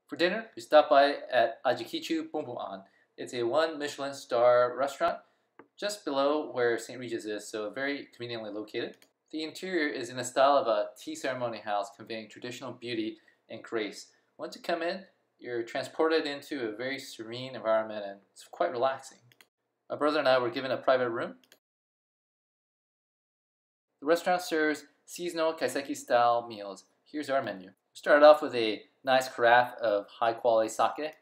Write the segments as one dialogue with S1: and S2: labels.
S1: For dinner, we stopped by at Ajikitcho Bunbuan. It's a 1 Michelin star restaurant just below where St. Regis is, so very conveniently located. The interior is in the style of a tea ceremony house, conveying traditional beauty and grace. Once you come in, you're transported into a very serene environment and it's quite relaxing. My brother and I were given a private room. The restaurant serves seasonal Kaiseki style meals. Here's our menu. We started off with a nice carafe of high quality sake.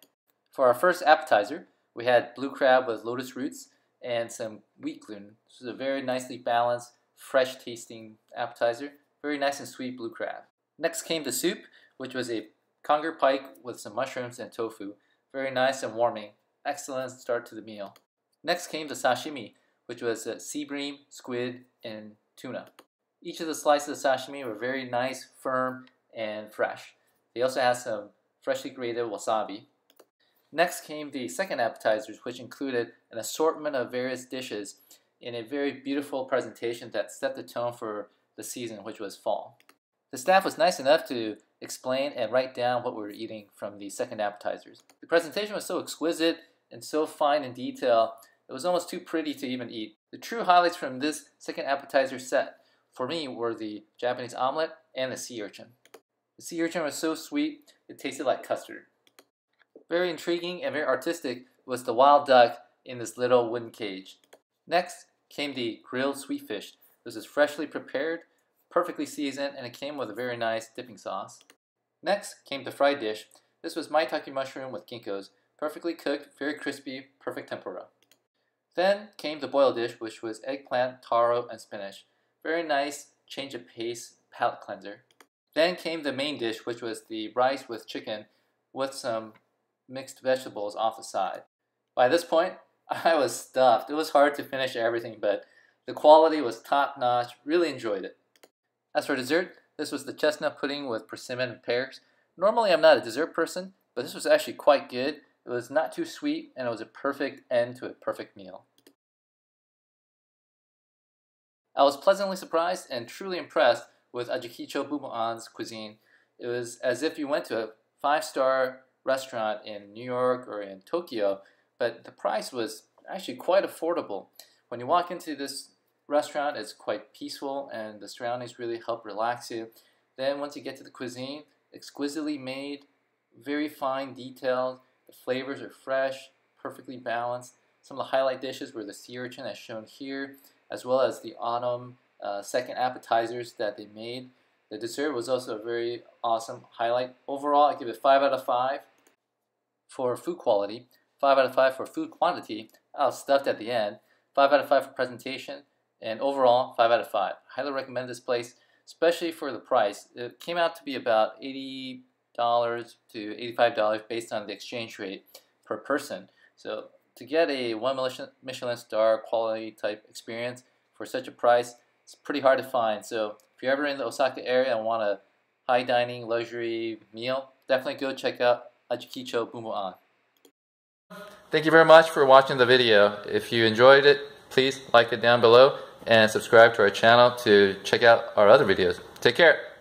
S1: For our first appetizer, we had blue crab with lotus roots and some wheat gluten. This was a very nicely balanced, fresh tasting appetizer. Very nice and sweet blue crab. Next came the soup, which was a conger pike with some mushrooms and tofu. Very nice and warming. Excellent start to the meal. Next came the sashimi, which was sea bream, squid, and tuna. Each of the slices of sashimi were very nice, firm, and fresh. They also had some freshly grated wasabi. Next came the second appetizers, which included an assortment of various dishes in a very beautiful presentation that set the tone for the season, which was fall. The staff was nice enough to explain and write down what we were eating from the second appetizers. The presentation was so exquisite and so fine in detail, it was almost too pretty to even eat. The true highlights from this second appetizer set for me were the Japanese omelet and the sea urchin. The sea urchin was so sweet, it tasted like custard. Very intriguing and very artistic was the wild duck in this little wooden cage. Next came the grilled sweet fish. This is freshly prepared, perfectly seasoned, and it came with a very nice dipping sauce. Next came the fried dish. This was maitake mushroom with ginkgos, perfectly cooked, very crispy, perfect tempura. Then came the boiled dish, which was eggplant, taro, and spinach. Very nice change of pace, palate cleanser. Then came the main dish, which was the rice with chicken with some mixed vegetables off the side. By this point, I was stuffed. It was hard to finish everything, but the quality was top-notch. Really enjoyed it. As for dessert, this was the chestnut pudding with persimmon and pears. Normally, I'm not a dessert person, but this was actually quite good. It was not too sweet, and it was a perfect end to a perfect meal. I was pleasantly surprised and truly impressed with Ajikitcho Bunbuan's cuisine. It was as if you went to a 5-star restaurant in New York or in Tokyo, but the price was actually quite affordable. When you walk into this restaurant, it's quite peaceful and the surroundings really help relax you. Then once you get to the cuisine, exquisitely made, very fine detailed, the flavors are fresh, perfectly balanced. Some of the highlight dishes were the sea urchin as shown here, as well as the autumn second appetizers that they made. The dessert was also a very awesome highlight. Overall, I give it 5 out of 5 for food quality, 5 out of 5 for food quantity. I was stuffed at the end. 5 out of 5 for presentation, and overall 5 out of 5. I highly recommend this place, especially for the price. It came out to be about $80 to $85 based on the exchange rate per person. So to get a 1 Michelin star quality type experience for such a price, it's pretty hard to find. So if you're ever in the Osaka area and want a high dining luxury meal, definitely go check out Ajikitcho Bunbuan. Thank you very much for watching the video. If you enjoyed it, please like it down below and subscribe to our channel to check out our other videos. Take care.